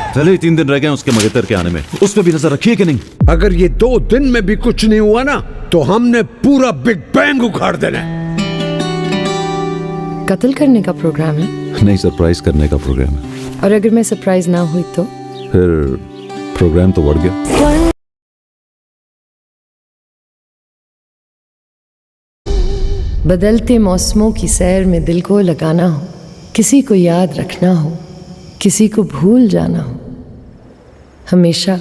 पहले ही 3 दिन रह गए उसके मंगेतर के आने में, उस पर भी नजर रखिए कि नहीं? अगर ये 2 दिन में भी कुछ नहीं हुआ ना तो हमने पूरा बिग बैंग उखाड़ देना है। कत्ल करने का प्रोग्राम है? नहीं, सरप्राइज करने का प्रोग्राम है। और अगर मैं सरप्राइज ना हुई तो? फिर प्रोग्राम तो बढ़ गया। बदलते मौसमों की सैर में दिल को लगाना हो, किसी को याद रखना हो, किसी को भूल जाना हो, हमेशा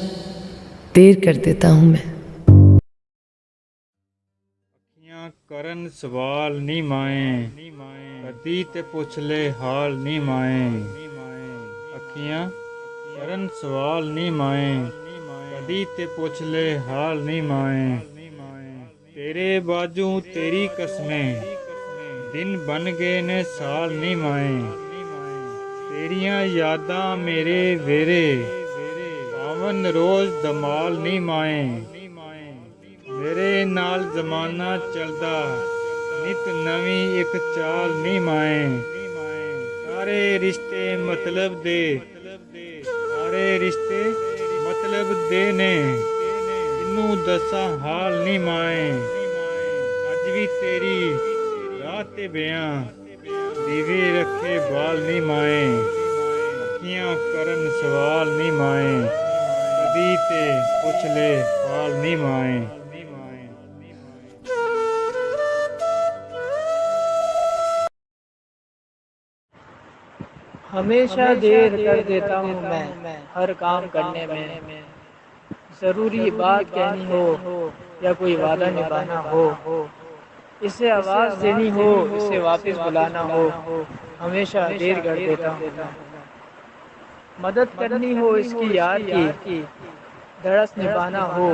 देर कर देता हूं मैं। अखियां करन सवाल नी माए, कदी ते पुछ ले हाल नी माए। अखियां करन सवाल नी माए, कदी ते पुछ ले हाल नी माए। तेरे बाजू तेरी कसमें, दिन बन गए ने साल नी माए। तेरियां यादां मेरे वेरे, पावन रोज दमाल नी माए। मेरे नाल जमाना चलदा, नित नवी एक चाल नी माए। सारे रिश्ते मतलब दे, सारे रिश्ते मतलब दे ने, इनू दसा हाल नी माए। अज भी तेरी रात ते बयां, दीवे रखे बाल नी माए। अखियां करन सवाल नी माए, कदी ते पुछ ले हाल नी माए। हमेशा देर कर देता हूँ मैं हर काम करने में। ज़रूरी बात कहनी हो या कोई वादा निभाना हो, इसे आवाज़ देनी हो, इसे वापस बुलाना हो, हमेशा देर कर देता हूँ मैं। मदद करनी हो इसकी यार की, धड़स निभाना हो,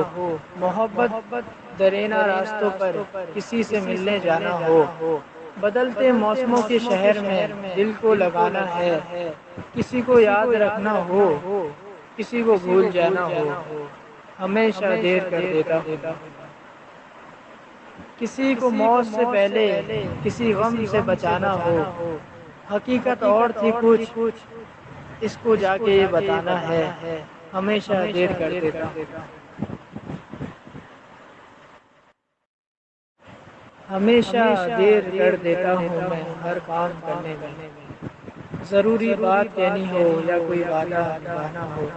मोहब्बत दरेना रास्तों पर किसी से मिलने जाना हो, बदलते मौसमों के शहर में दिल को लगाना है, किसी को याद रखना हो, किसी को भूल जाना हो, हमेशा देर कर देता हूँ। किसी को मौत से पहले किसी गम से बचाना हो, हकीकत और थी कुछ, इसको जाके ये बताना है, हमेशा देर कर देता हूँ। हमेशा देर कर देता हूँ मैं हर काम करने में। ज़रूरी बात कहनी हो या कोई वादा निभाना हो,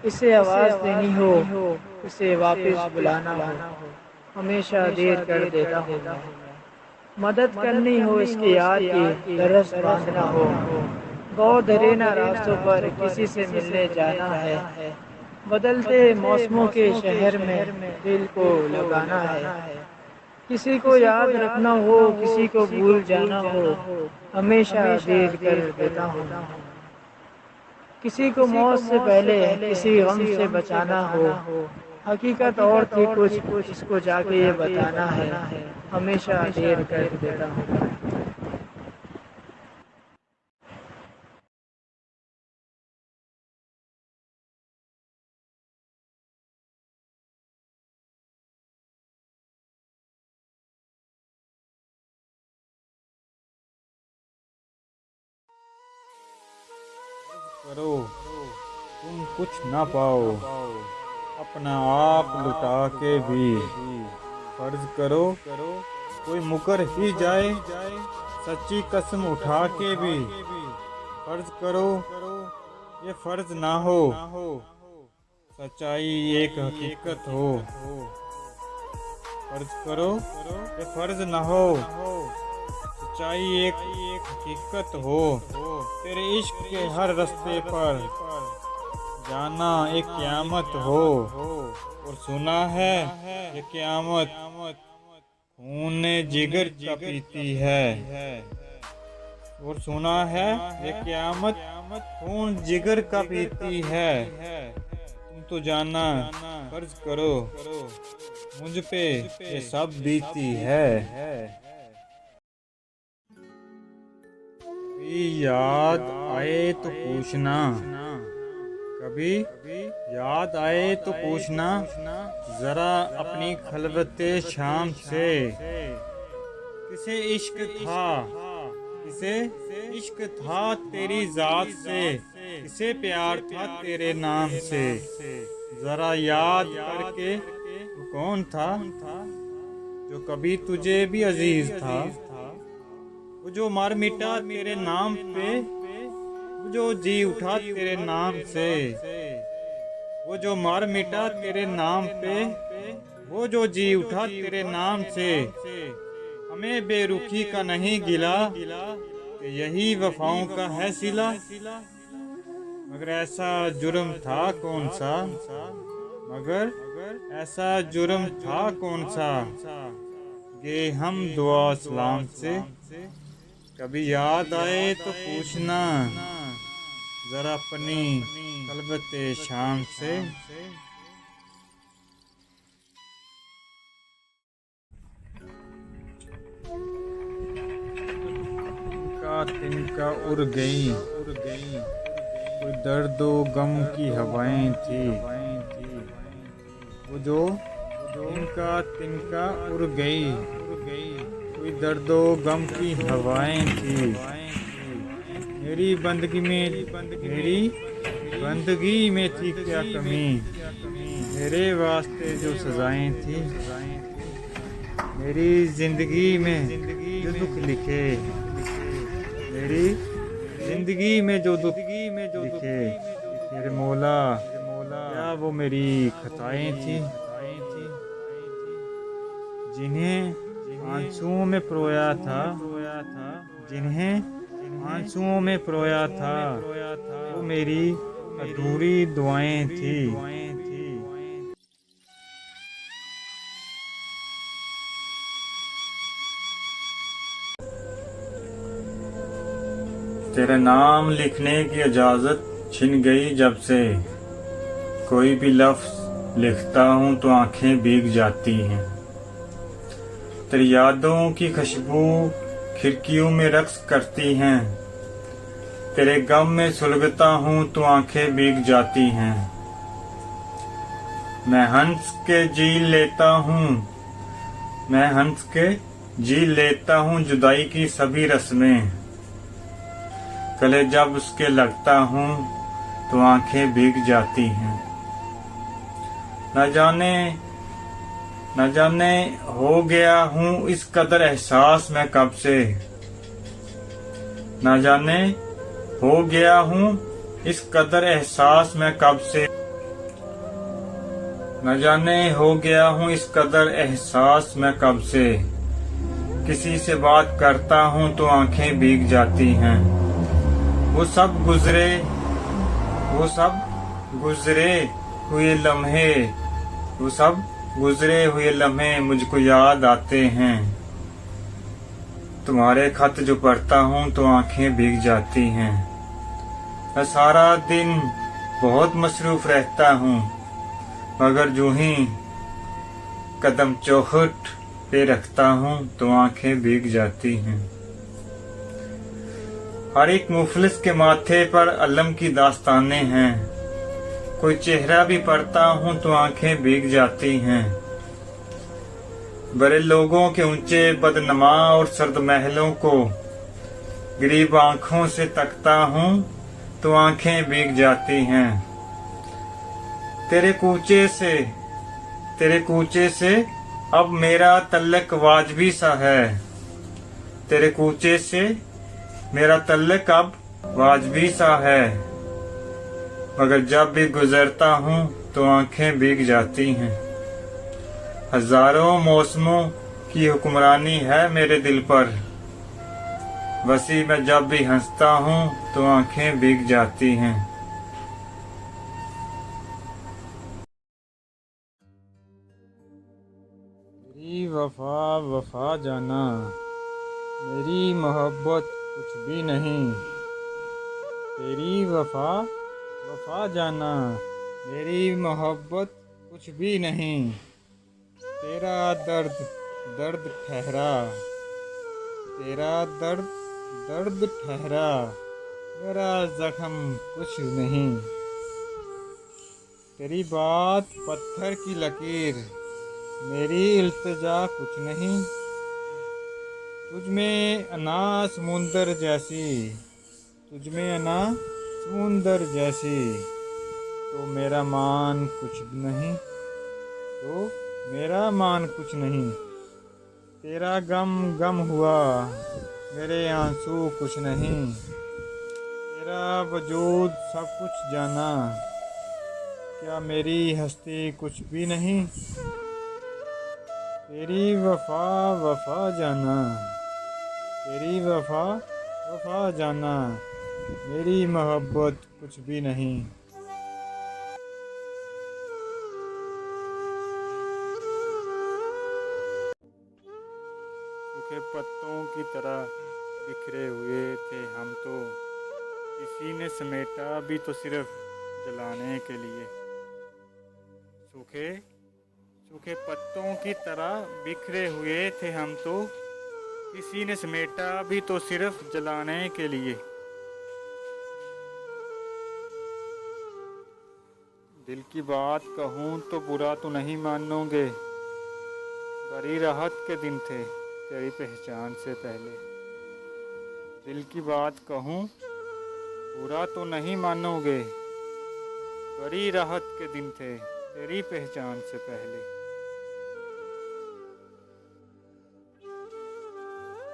इसे आवाज़ देनी हो, इसे वापस बुलाना हो, हमेशा देर कर देता हूँ मैं। मदद करनी हो इसकी याद की, तरस बांधना हो, गौ दरेना रास्तों पर किसी से मिलने जाना है, बदलते मौसमों के शहर में दिल को लगाना है, किसी को याद रखना हो, किसी को भूल जाना हो, हमेशा देर कर देता हूँ। किसी को मौत से पहले किसी गम से बचाना हो, हकीकत और थी कुछ, इसको जाके ये बताना है, हमेशा देर कर देता हूँ। करो तुम कुछ ना पाओ, अपना आप लुटा के भी। फर्ज करो कोई मुकर ही जाए, सच्ची कसम उठा के भी। फर्ज करो ये फर्ज ना हो, सच्चाई एक हकीकत हो। फर्ज करो ये फर्ज ना हो, सच्चाई एक हकीकत हो। तेरे इश्क के हर रास्ते पर जाना एक क़यामत हो, और सुना है ये क़यामत खून जिगर का पीती है। और सुना है ये क़यामत खून जिगर का पीती है। तुम तो जाना फर्ज करो मुझ पे ये सब बीती है। कभी याद आए तो पूछना, कभी याद आए तो पूछना, जरा अपनी खलवते शाम से। किसे इश्क था किसे इश्क था तेरी जात से, किसे प्यार था तेरे नाम से। जरा याद करके वो कौन था जो कभी तुझे भी अजीज था। वो जो मर मिटा तेरे नाम पे, वो जो जी उठा तेरे नाम से। वो जो मर मिटा तेरे नाम पे, वो जो जी उठा तेरे नाम से। हमें बेरुखी का नहीं गिला, कि यही वफाओं का है सिला। मगर ऐसा जुर्म था कौन सा, मगर ऐसा जुर्म था कौन सा। गे हम दुआ सलाम से, कभी याद आए तो पूछना जरा अपनी कलबते शाम से। तिनका उड़ गई, कोई दर्दो गम की हवाएं थी। वो जो तिनका उड़ गई, कोई दर्दो गम की हवाएं थी। मेरी बंदगी में थी क्या कमी, मेरे वास्ते जो सजाएं थी। मेरी जिंदगी में जो दुख लिखे, मेरी जिंदगी में जो दुख लिखे। मेरे मौला क्या वो मेरी खताएं थी, जिन्हें आंसुओं में परोया था, जिन्हें आंसुओं में परोया था। वो मेरी अधूरी दुआएं थी। तेरा नाम लिखने की इजाजत छिन गई जब से। कोई भी लफ्ज लिखता हूँ तो आंखें भीग जाती हैं। तेरी यादों की खुशबू खिड़कियों में रक्स करती हैं। तेरे गम में सुलगता हूँ तो आंखें भीग जाती हैं। मैं हंस के जी लेता हूँ जुदाई की सभी रस्में। गले जब उसके लगता हूँ तो आंखें भीग जाती हैं। न जाने हो गया हूँ इस कदर एहसास मैं कब से। न जाने हो गया हूँ इस कदर एहसास मैं कब से। न जाने हो गया हूँ इस कदर एहसास मैं कब से। किसी से बात करता हूँ तो आंखें भीग जाती हैं। वो सब गुजरे हुए लम्हे मुझको याद आते हैं। तुम्हारे खत जो पढ़ता हूँ तो आंखें भीग जाती हैं। मैं सारा दिन बहुत मसरूफ रहता हूँ, मगर जो ही कदम चौखट पे रखता हूँ तो आंखें भीग जाती हैं। हर एक मुफलिस के माथे पर अलम की दास्तानें हैं। कोई चेहरा भी पढ़ता हूँ तो आंखें भीग जाती हैं। बड़े लोगों के ऊंचे बदनमा और सर्द महलों को गरीब आंखों से तकता हूँ तो आंखें भीग जाती हैं। तेरे कूचे से अब मेरा तल्लक वाजबी सा है। तेरे कूचे से मेरा तल्लक अब वाजबी सा है। मगर जब भी गुजरता हूँ तो आंखें भीग जाती हैं। हजारों मौसमों की हुक्मरानी है मेरे दिल पर। वसी में जब भी हंसता हूँ तो आंखें भीग जाती हैं। मेरी वफा जाना, मेरी मोहब्बत कुछ भी नहीं। तेरी वफा जाना, मेरी मोहब्बत कुछ भी नहीं। तेरा दर्द ठहरा, तेरा दर्द ठहरा, मेरा जख्म कुछ नहीं। तेरी बात पत्थर की लकीर, मेरी इल्तिजा कुछ नहीं। तुझ में अना समुंदर जैसी, तुझ में अना समुंदर जैसी, तो मेरा मान कुछ नहीं, तो मेरा मान कुछ नहीं। तेरा गम गम हुआ, मेरे आंसू कुछ नहीं। तेरा वजूद सब कुछ जाना, क्या मेरी हस्ती कुछ भी नहीं। तेरी वफा वफा जाना, तेरी वफा वफा जाना, मेरी मोहब्बत कुछ भी नहीं। सूखे पत्तों की तरह बिखरे हुए थे हम तो, किसी ने समेटा भी तो सिर्फ जलाने के लिए। सूखे सूखे पत्तों की तरह बिखरे हुए थे हम तो, किसी ने समेटा भी तो सिर्फ जलाने के लिए। दिल की बात कहूँ तो बुरा तो नहीं मानोगे, बड़ी राहत के दिन थे तेरी पहचान से पहले। दिल की बात कहूँ बुरा तो नहीं मानोगे, बड़ी राहत के दिन थे तेरी पहचान से पहले।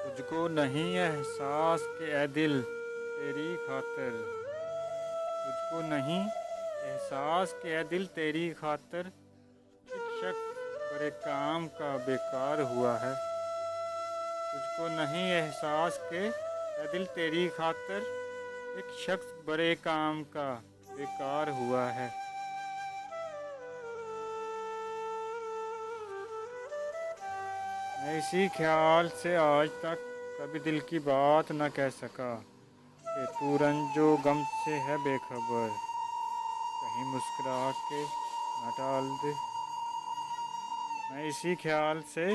तुझको नहीं एहसास के ए दिल तेरी खातिर, तुझको नहीं एहसास के ए दिल तेरी खातिर, एक शख्स बड़े काम का बेकार हुआ है। तुझको नहीं एहसास के ए दिल तेरी खातिर, एक शख्स बड़े काम का बेकार हुआ है। मैं इसी ख्याल से आज तक कभी दिल की बात न कह सका कि तू रंजो गम से है बेखबर, कहीं मुस्कुरा के न टाल दे। मैं इसी ख्याल से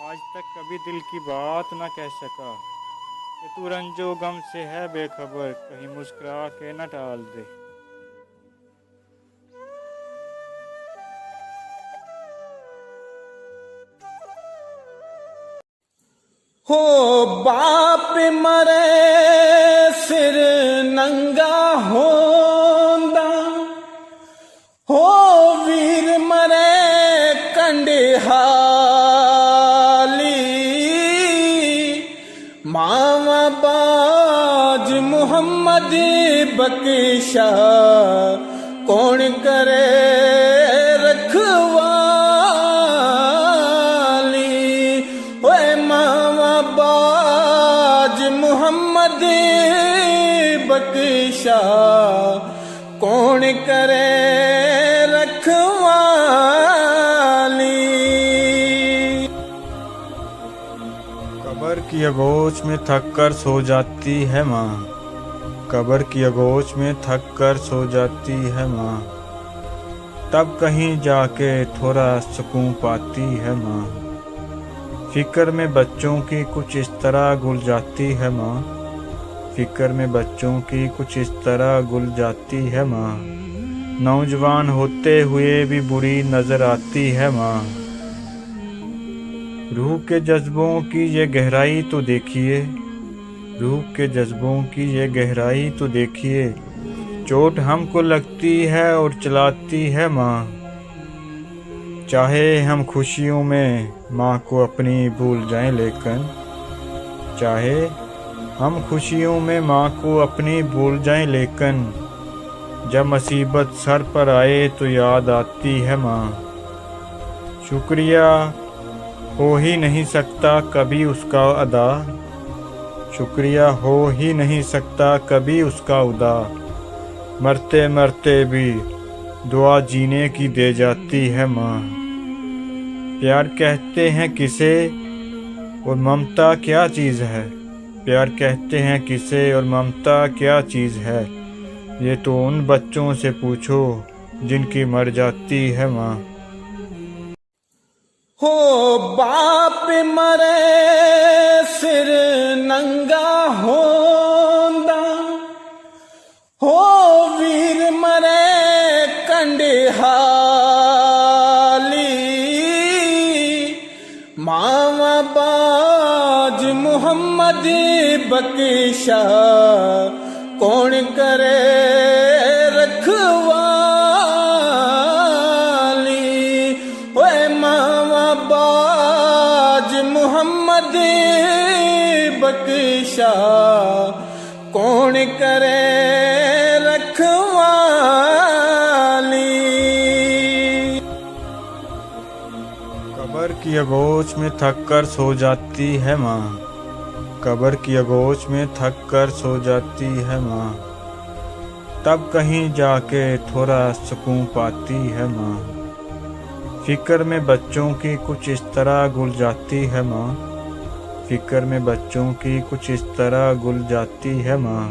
आज तक कभी दिल की बात न कह सका कि तू रंजो गम से है बेखबर, कहीं मुस्कुरा के न टाल दे। हो बाप मरे सिर नंगा होंदा, हो वीर मरे कंडिहाली, मावा बाज मुहम्मद बख्शा कौन करे रखवा। मोहम्मद बख्शा कौन करे रखवाली। कब्र की आगोश में थक कर सो जाती है माँ, कब्र की आगोश में थक कर सो जाती है माँ, तब कहीं जाके थोड़ा सुकून पाती है माँ। फिक्र में बच्चों की कुछ इस तरह गुल जाती है माँ, फिक्र में बच्चों की कुछ इस तरह गुल जाती है माँ। नौजवान होते हुए भी बुरी नजर आती है माँ। रूह के जज्बों की ये गहराई तो देखिए, रूह के जज्बों की ये गहराई तो देखिए, चोट हमको लगती है और चलाती है माँ। चाहे हम खुशियों में माँ को अपनी भूल जाएं, लेकिन चाहे हम खुशियों में माँ को अपनी भूल जाएं, लेकिन जब मुसीबत सर पर आए तो याद आती है माँ। शुक्रिया हो ही नहीं सकता कभी उसका अदा, शुक्रिया हो ही नहीं सकता कभी उसका उदा। मरते मरते भी दुआ जीने की दे जाती है माँ। प्यार कहते हैं किसे और ममता क्या चीज़ है, प्यार कहते हैं किसे और ममता क्या चीज़ है, ये तो उन बच्चों से पूछो जिनकी मर जाती है माँ। हो बाप मरे सिर नंगा होंदा, हो वीर मरे कंडिहाली, मावा बाज बख्शा कौन करे रखवाली। ओए मावा बाज मोहम्मद बख्शा कौन करे रखवाली। कब्र की आगोश में थक कर सो जाती है माँ, कब्र की आगोश में थक कर सो जाती है माँ, तब कहीं जाके थोड़ा सुकून पाती है माँ। फिक्र में बच्चों की कुछ इस तरह घुल जाती है माँ, फिक्र में बच्चों की कुछ इस तरह घुल जाती है माँ।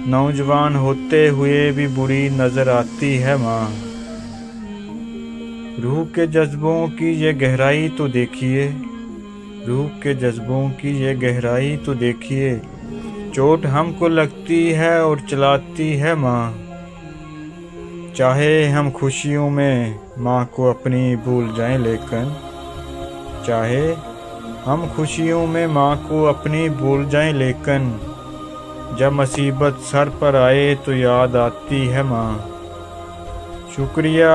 नौजवान होते हुए भी बुरी नजर आती है माँ। रूह के जज्बों की ये गहराई तो देखिए, रूह के जज्बों की ये गहराई तो देखिए। चोट हमको लगती है और चलाती है माँ। चाहे हम खुशियों में माँ को अपनी भूल जाएं, लेकिन चाहे हम खुशियों में माँ को अपनी भूल जाएं, लेकिन जब मुसीबत सर पर आए तो याद आती है माँ। शुक्रिया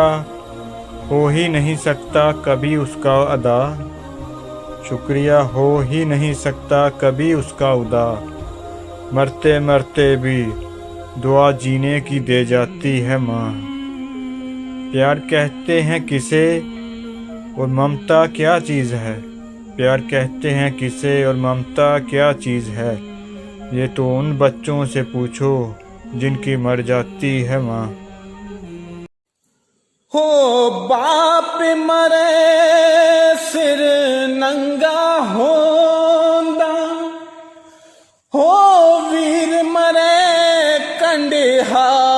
हो ही नहीं सकता कभी उसका अदा, शुक्रिया हो ही नहीं सकता कभी उसका उदा। मरते मरते भी दुआ जीने की दे जाती है माँ। प्यार कहते हैं किसे और ममता क्या चीज़ है, प्यार कहते हैं किसे और ममता क्या चीज़ है। ये तो उन बच्चों से पूछो जिनकी मर जाती है माँ। हो बाप मरे सिर नंगा होंदा, हो वीर मरे कंडहाली।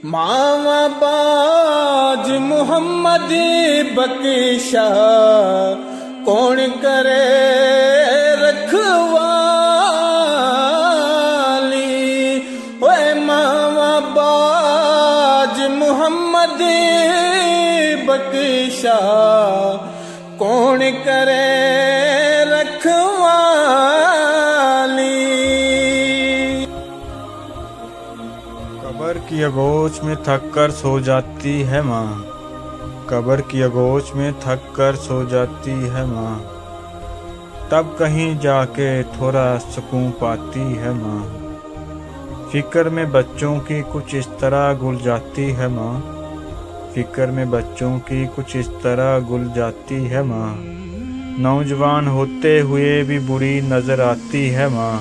मावा बाज मोहम्मद बख्शा कौन करे रखवाली। ओए मावा बाज मोहम्मद बख्शा कौन करे रखवाली। कब्र की आगोश में थक कर सो जाती है माँ, कब्र की आगोश में थक कर सो जाती है माँ, तब कहीं जाके थोड़ा सुकून पाती है माँ। फिक्र में बच्चों की कुछ इस तरह घुल जाती है माँ, फिक्र में बच्चों की कुछ इस तरह घुल जाती है माँ। नौजवान होते हुए भी बुरी नजर आती है माँ।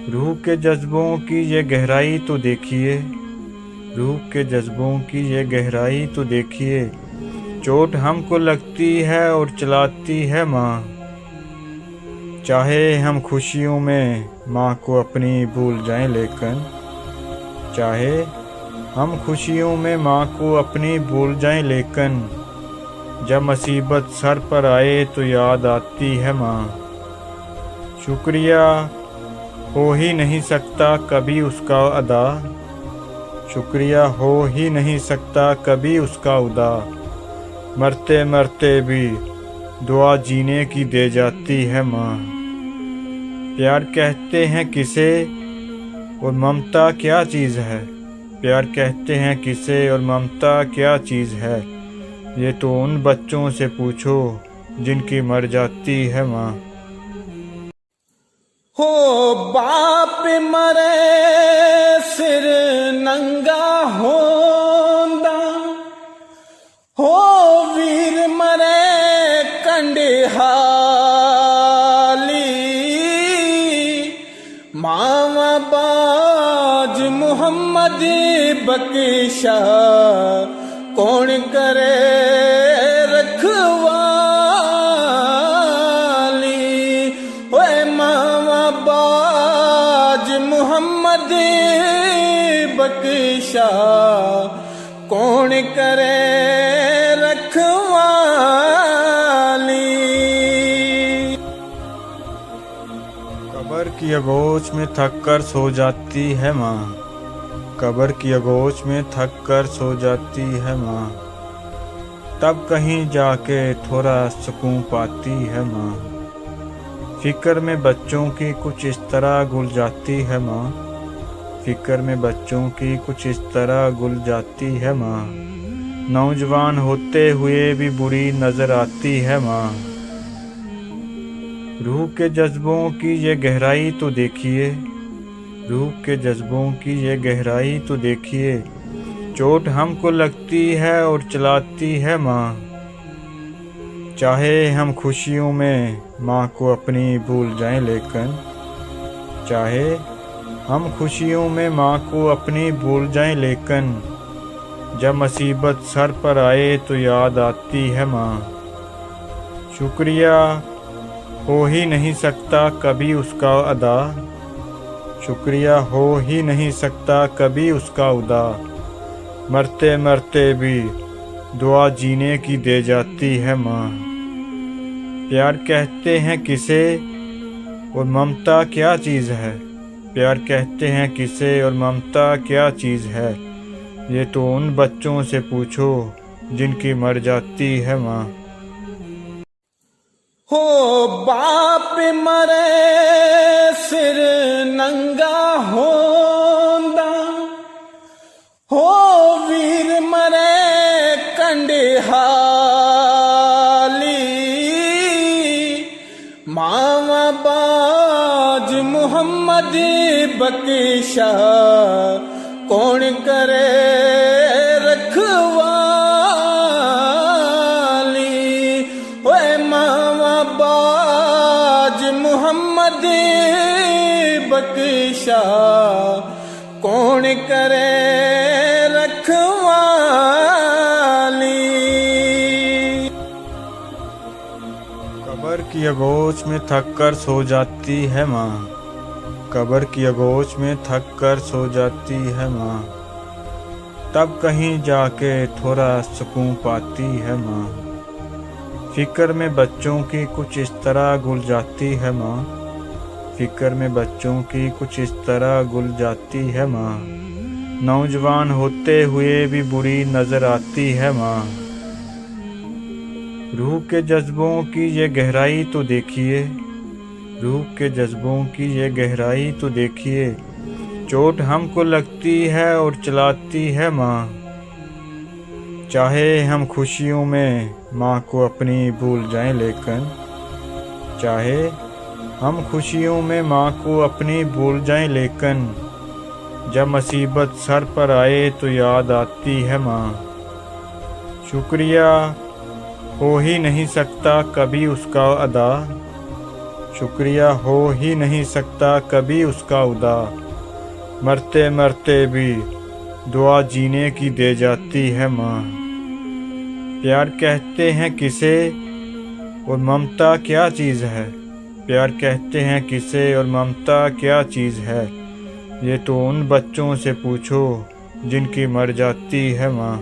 रूह के जज्बों की ये गहराई तो देखिए, रूह के जज्बों की ये गहराई तो देखिए। चोट हमको लगती है और चलाती है माँ। चाहे हम खुशियों में माँ को अपनी भूल जाएं, लेकिन चाहे हम खुशियों में माँ को अपनी भूल जाएं, लेकिन जब मुसीबत सर पर आए तो याद आती है माँ। शुक्रिया हो ही नहीं सकता कभी उसका अदा, शुक्रिया हो ही नहीं सकता कभी उसका उदा। मरते मरते भी दुआ जीने की दे जाती है माँ। प्यार कहते हैं किसे और ममता क्या चीज़ है, प्यार कहते हैं किसे और ममता क्या चीज़ है। ये तो उन बच्चों से पूछो जिनकी मर जाती है माँ। हो बाप मरे सिर नंगा होंदा, हो वीर मरे कंडहाली। मावा बाज मोहम्मद बख्शा कौन करे रखवाली। ओए मावा बाज मोहम्मद बख्शा कौन करे रखवाली। कब्र की आगोश में थक कर सो जाती है माँ, कब्र की आगोश में थक कर सो जाती है माँ, तब कहीं जाके थोड़ा सुकून पाती है माँ। फिक्र में बच्चों की कुछ इस तरह घुल जाती है माँ। फिक्र में बच्चों की कुछ इस तरह घुल जाती है माँ। नौजवान होते हुए भी बुरी नजर आती है माँ। रूह के जज्बों की ये गहराई तो देखिए, रूह के जज्बों की ये गहराई तो देखिए। चोट हमको लगती है और चलाती है माँ। चाहे हम खुशियों में माँ को अपनी भूल जाएं, लेकिन चाहे हम खुशियों में माँ को अपनी भूल जाएं, लेकिन जब मुसीबत सर पर आए तो याद आती है माँ। शुक्रिया हो ही नहीं सकता कभी उसका अदा, शुक्रिया हो ही नहीं सकता कभी उसका उदा। मरते मरते भी दुआ जीने की दे जाती है माँ। प्यार कहते हैं किसे और ममता क्या चीज़ है, प्यार कहते हैं किसे और ममता क्या चीज़ है। ये तो उन बच्चों से पूछो जिनकी मर जाती है माँ। हो बाप मरे सिर नंगा होंदा, हो वीर मरे कंडिहाली। मावा बाज मुहम्मद बख्शा कौन करे रखवाली। ओए मावा बाज मुहम्मद बख्शा कौन करे रखवाली। कब्र की आगोश में थक कर सो जाती है माँ। कब्र की आगोश में थक कर सो जाती है माँ। तब कहीं जाके थोड़ा सुकून पाती है माँ। फिक्र में बच्चों की कुछ इस तरह घुल जाती है माँ। फिक्र में बच्चों की कुछ इस तरह घुल जाती है माँ। नौजवान होते हुए भी बुरी नजर आती है माँ। रूह के जज्बों की ये गहराई तो देखिए, रूह के जज्बों की ये गहराई तो देखिए। चोट हमको लगती है और चलाती है माँ। चाहे हम खुशियों में माँ को अपनी भूल जाएं, लेकिन चाहे हम खुशियों में माँ को अपनी भूल जाएं, लेकिन जब मुसीबत सर पर आए तो याद आती है माँ। शुक्रिया हो ही नहीं सकता कभी उसका अदा, शुक्रिया हो ही नहीं सकता कभी उसका उदा। मरते मरते भी दुआ जीने की दे जाती है माँ। प्यार कहते हैं किसे और ममता क्या चीज़ है, प्यार कहते हैं किसे और ममता क्या चीज़ है। ये तो उन बच्चों से पूछो जिनकी मर जाती है माँ।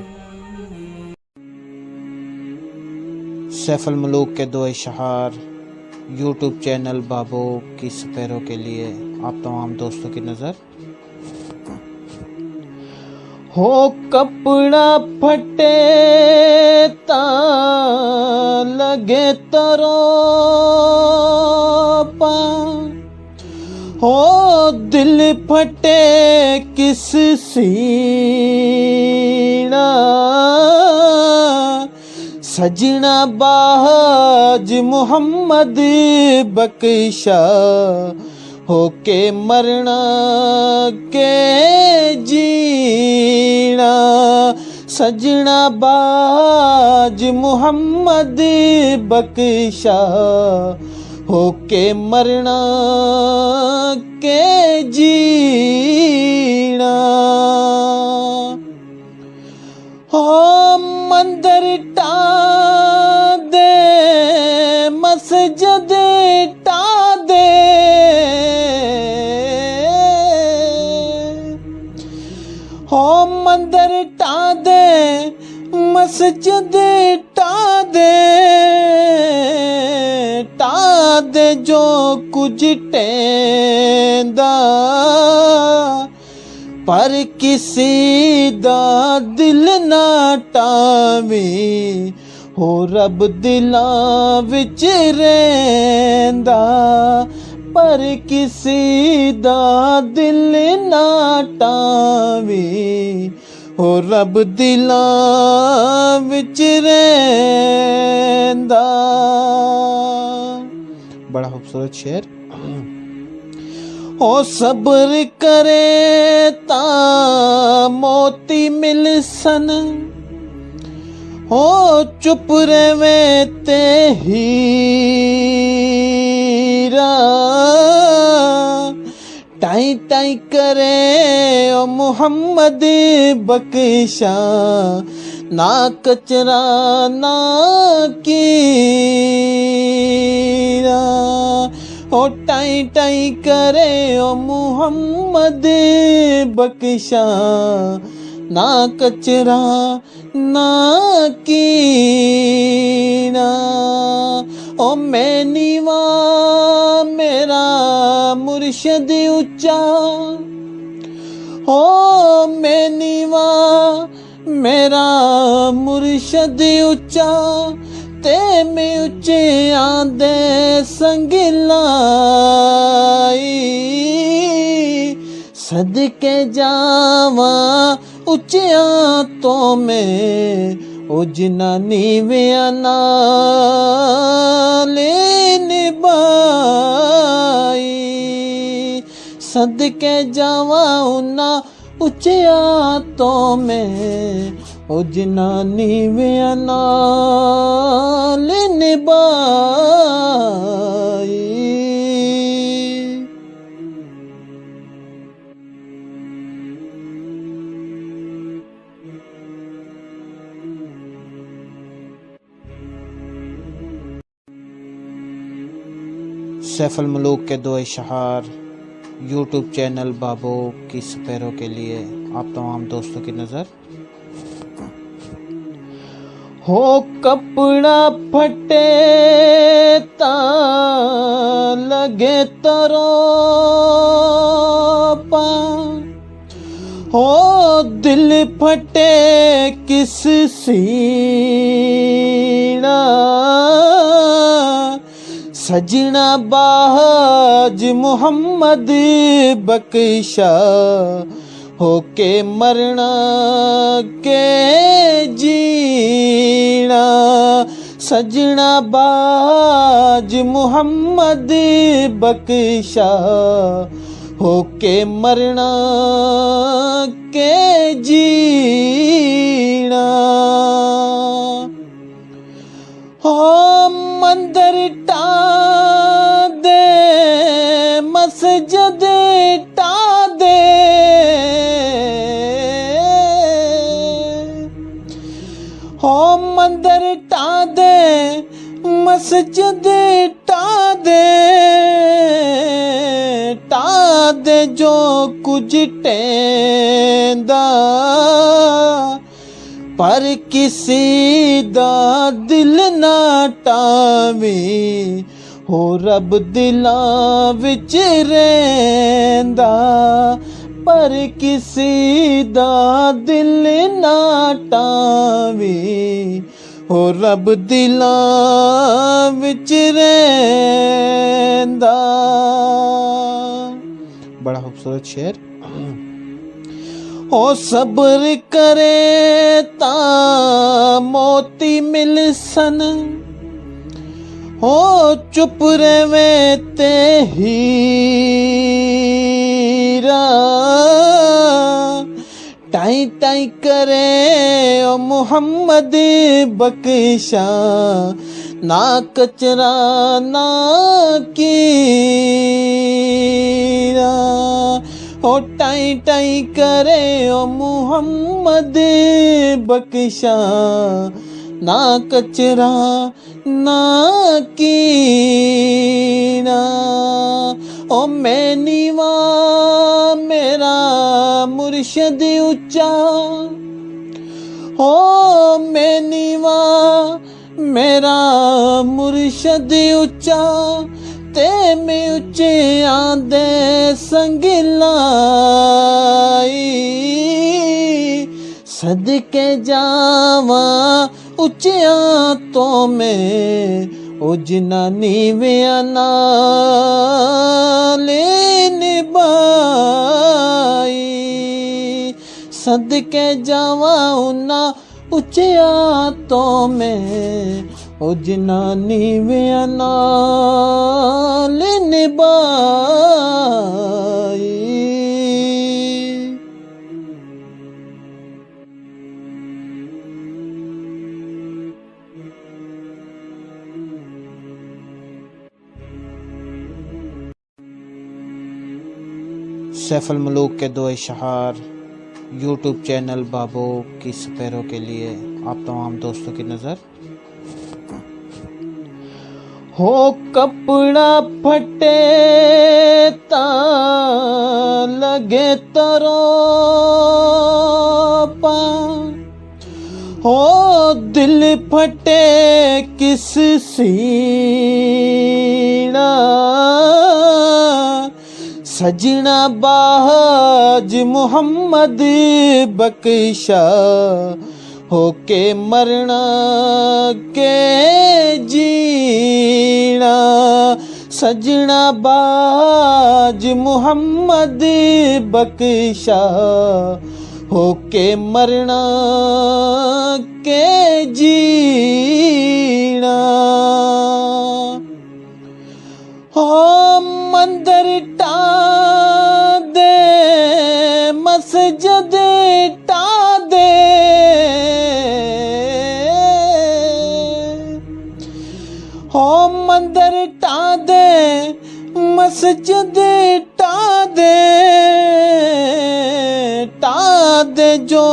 सैफुल मलूक के दो इशहार यूट्यूब चैनल बाबू की सपेरों के लिए आप तमाम दोस्तों की नज़र। हो कपड़ा फटे ता लगे तरो पा, हो दिल फटे किस सीना। सजना बाज मुहम्मद बख्शा होके मरना के जीना। सजना बाज मुहम्मद बख्शा होके मरना के जीना। हो मंदिर टा दे मस्जिद टा दे, हो मंदिर टा दे मस्जिद टा दे जो कुछ टेंदा। पर किसी दा दिल ना टावी हो रब दिलां विच रहिंदा पर किसी दा दिल ना टावी हो रब दिलां विच रहिंदा। बड़ा खूबसूरत शेर। हो सब्र करे ता मोती मिल सन हो चुप रवे ते हीरा टाई टाई करे ओ मुहम्मद बख्शा ना कचरा ना कीरा ओ टाई टाई करे ओ मुहम्मद बख्शा ना कचरा ना कीना ओ मैं नीवा मेरा मुर्शद ऊंचा हो मैं नीवा मेरा मुर्शद ऊंचा ते मैं उच्चे आंदे संगिलाई सदके जावा उच्चिया तो मैं ओ जिनानी विया नाल निभाई सदके जावा उन्ना उच्चिया तो मैं ओ जिनानी विया नाल निभाई। सैफुल मलूक के दो इशहार यूट्यूब चैनल बाबू की सपेरों के लिए आप तमाम दोस्तों की नज़र। हो कपड़ा फटे ता लगे तरोपा हो दिल फटे किस सीना सजना बाज मुहम्मद बख्शा होके मरना के जीना सजना बाज मुहम्मद बख्शा होके मरना के जीना हो मंदिर टा दे मस्जिद टा दे हो मंदिर टा दे मस्जिद टा दे जो कुछ टेंदा पर किसी दा दिल ना टावी हो रब दिलां विच रहिंदा पर किसी दा दिल ना टावी हो रब दिलां विच रहिंदा। बड़ा खूबसूरत शेर। हो सब्र करे ता मोती मिल सन हो चुप रवे ते हीरा टाई टाई करे ओ मुहम्मद बख्शा ना कचरा ना कीरा ओ टाई टाई करे ओ मुहम्मद बख्शा ना कचरा ना कीना ओ मैं नीवा मेरा मुर्शद ऊंचा हो मैं नीवा मेरा मुर्शद ऊंचा ते मैं उच्चे आंदे संगिलाई सदके जावा ਉੱਚਿਆਂ ਤੋਂ ਮੈਂ ਉਹ ਜਿਨ੍ਹਾਂ ਨੀਵਿਆਂ ਨਾਲ ਨਿਭਾਈ ਸਦਕੇ ਜਾਵਾਂ ਉਹਨਾਂ ਉੱਚਿਆਂ ਤੋਂ ਮੈਂ ਉਹ ਜਿਨ੍ਹਾਂ ਨੀਵਿਆਂ ਨਾਲ ਨਿਭਾਈ। सैफुल मलूक के दो इशहार यूट्यूब चैनल बाबू की सपेरों के लिए आप तमाम दोस्तों की नज़र। हो कपड़ा फटे ता लगे तरोपा हो दिल फटे किस सीना सजना बाज मोहम्मद बख्शा होके मरना के जीना सजना बाज मोहम्मद बख्शा होके मरना के जीना। हो मंदिर टा दे मस्जिद टा दे हो मंदिर टा दे मस्जिद टा दे जो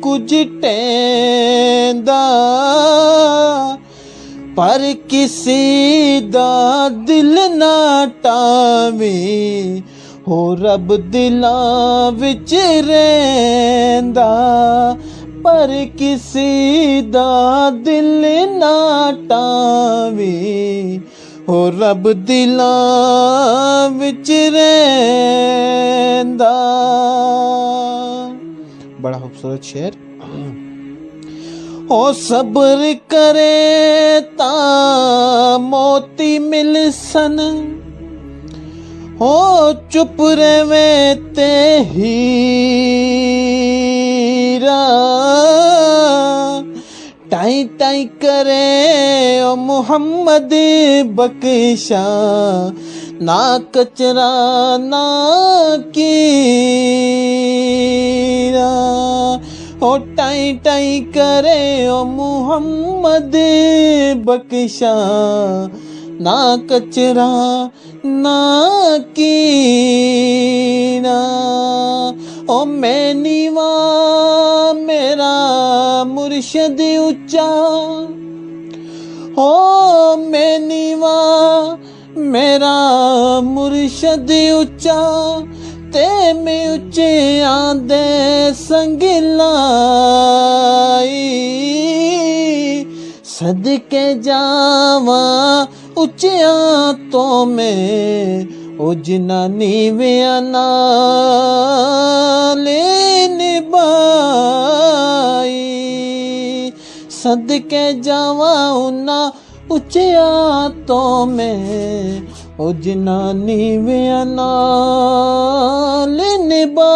कुछ टेंदा पर किसी दा दिल ना टावी हो रब दिलां विच रहिंदा पर किसी दा दिल ना टावी हो रब दिलां विच रहिंदा। बड़ा खूबसूरत शेर। ओ सब्र करे ता मोती मिल सन हो चुप रवे ते हीरा टाई टाई करे ओ मुहम्मद बख्शा ना कचरा ना कीरा ओ टाई टाई करे ओ मुहम्मद बख्शा ना कचरा ना कीना। ओ मैं नीवा मेरा मुर्शद ऊंचा ओ मैं नीवा मेरा मुर्शद ऊंचा ते में उच्चे आंदे संग लाई सदके जावा उच्चिया तो मैं ओ जिन्ना नीविया नाल निभाई सदके जावा उन्ना उच्चिया तो मैं ओ जिन्ना नीविया नाल निभाई।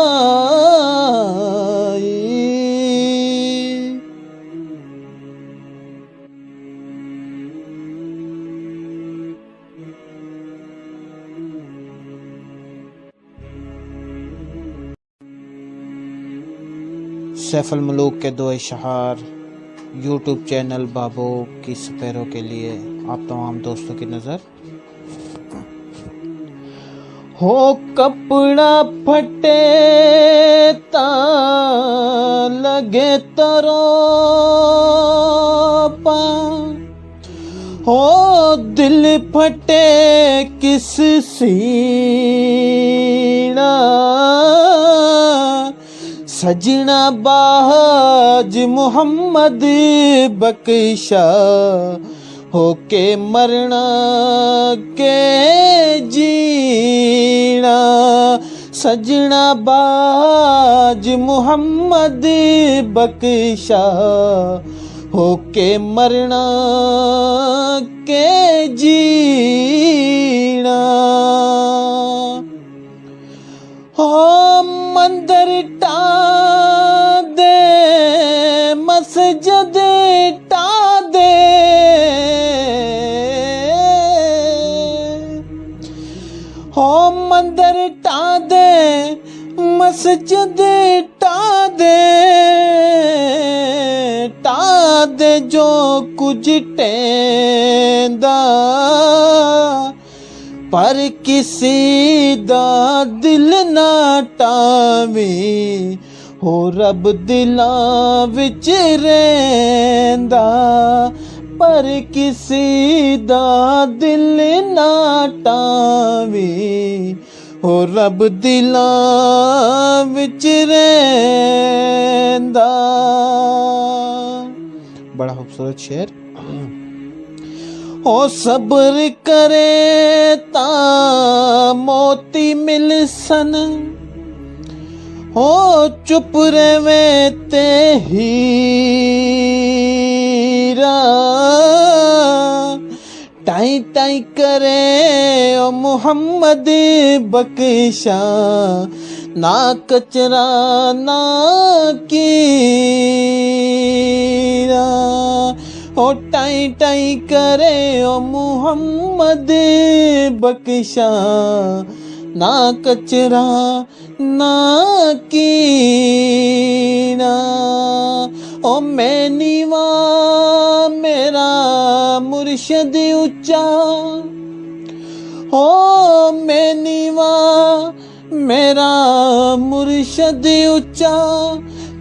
सैफुल मलूक के दो इशहार यूट्यूब चैनल बाबू की सपेरों के लिए आप तमाम दोस्तों की नज़र। हो कपड़ा फटे ता लगे तरोपा हो दिल फटे किस सीना सजना बाज मोहम्मद बख्शा होके मरना के जीना सजना बाज मोहम्मद बख्शा होके मरना के जीना। हो मंदिर टा दे मस्जिद टा दे, हो मंदिर टा दे मस्जिद टा दे, टा दे जो कुछ टेंदा, पर किसी दा दिल ना टावी, हो रब दिलां विच रहिंदा, पर किसी दा दिल ना टावी, हो रब दिलां विच रहिंदा। बड़ा खूबसूरत शेर। हो सब्र करे ता मोती मिल सन, हो चुप रवे ते हीरा, टाई टाई करे ओ मुहम्मद बख्शा, ना कचरा ना कीरा, ओ टाई टाई करे ओ मुहम्मद बख्शा, ना कचरा ना कीना। ओ मैं नीवा मेरा मुर्शद ऊंचा, हो मैं नीवा मेरा मुर्शद ऊंचा,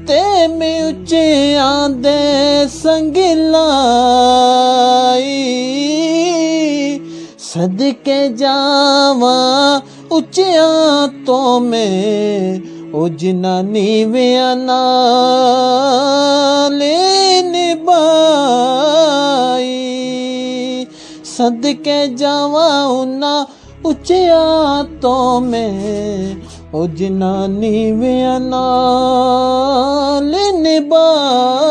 ते मैं उच्चे आंदे संग लाई, सदके जावा उच्चिया तो मैं ओ जिना नीविया नाल निभाई, सदके जावा उन्ना उच्चिया तो मैं ओ जिना नीविया नाल निभाई।